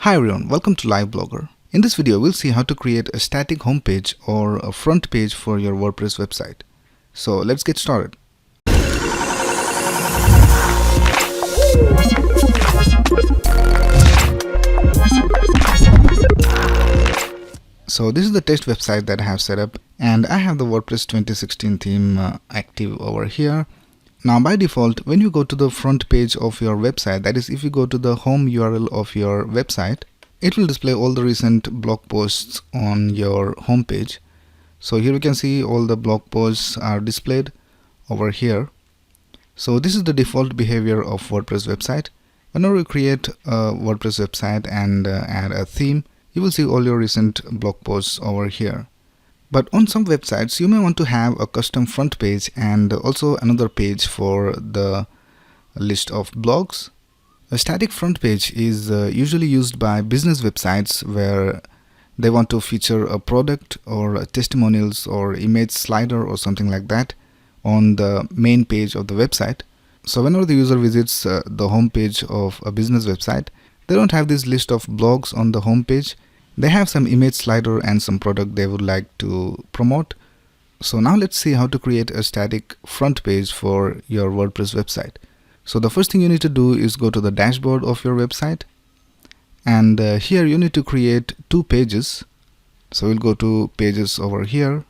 Hi everyone, welcome to Live Blogger. In this video, we'll see how to create a static homepage or a front page for your WordPress website. So let's get started. So this is the test website that I have set up, and I have the WordPress 2016 theme active over here. Now by default, when you go to the front page of your website, that is if you go to the home URL of your website, it will display all the recent blog posts on your home page. So here you can see all the blog posts are displayed over here. So this is the default behavior of WordPress website. Whenever you create a WordPress website and add a theme, you will see all your recent blog posts over here. But on some websites, you may want to have a custom front page and also another page for the list of blogs. A static front page is usually used by business websites where they want to feature a product or testimonials or image slider or something like that on the main page of the website. So whenever the user visits the home page of a business website, they don't have this list of blogs on the home page. They have some image slider and some product they would like to promote. So now let's see how to create a static front page for your WordPress website. So the first thing you need to do is go to the dashboard of your website, and here you need to create two pages. So we'll go to pages over here.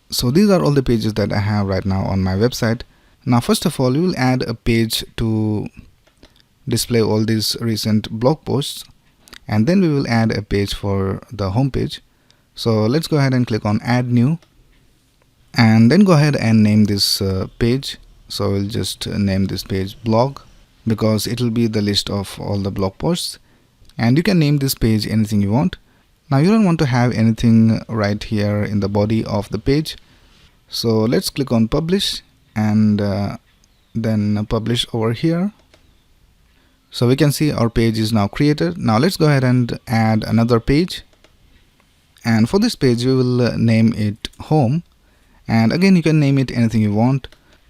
So these are all the pages that I have right now on my website. Now first of all, you will add a page to display all these recent blog posts, and then we will add a page for the home page. So let's go ahead and click on add new, and then go ahead and name this page. So we'll just name this page blog because it will be the list of all the blog posts, and you can name this page anything you want. Now you don't want to have anything right here in the body of the page. So let's click on publish and then publish over here. So we can see our page is now created. Now let's go ahead and add another page, and for this page we will name it home, and again you can name it anything you want.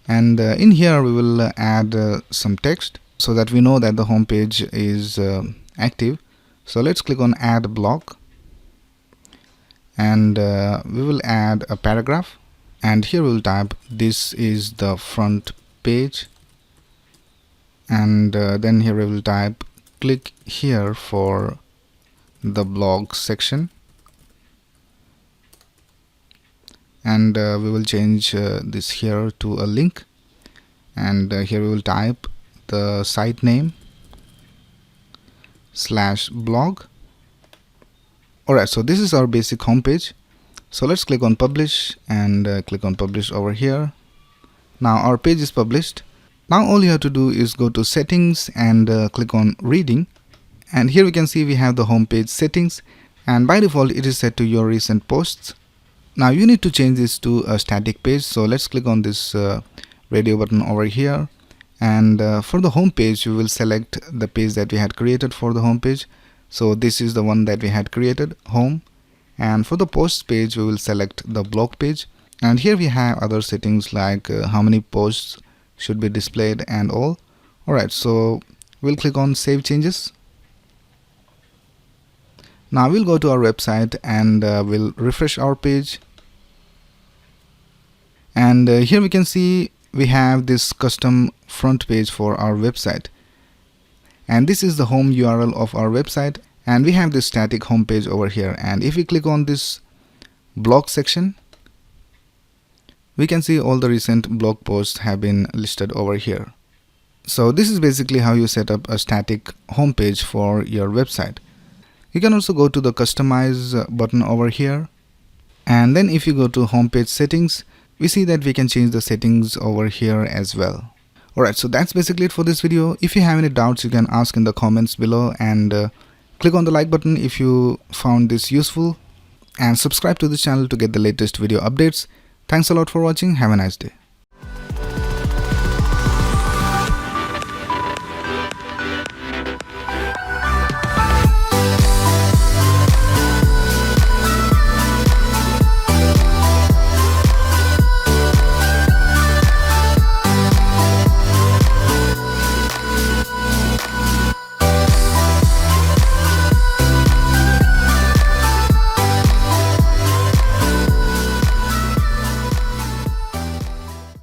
And in here we will add some text so that we know that the home page is active. So let's click on add block, and we will add a paragraph, and here we will type this is the front page, and then here we will type click here for the blog section, and we will change this here to a link, and here we will type the site name /blog. Alright, so this is our basic home page. So let's click on publish and click on publish over here. Now our page is published. Now all you have to do is go to settings and click on reading, and here we can see we have the home page settings, and by default it is set to your recent posts. Now you need to change this to a static page. So let's click on this radio button over here, and for the home page we will select the page that we had created for the home page. So this is the one that we had created, home, and for the posts page we will select the blog page, and here we have other settings like how many posts should be displayed and all. Alright, so we'll click on save changes. Now we'll go to our website and we'll refresh our page, and here we can see we have this custom front page for our website, and this is the home URL of our website, and we have this static home page over here. And if we click on this blog section, we can see all the recent blog posts have been listed over here. So this is basically how you set up a static home page for your website. You can also go to the customize button over here, and then if you go to homepage settings, we see that we can change the settings over here as well. Alright, so that's basically it for this video. If you have any doubts, you can ask in the comments below, and click on the like button if you found this useful, and subscribe to the channel to get the latest video updates. Thanks a lot for watching. Have a nice day.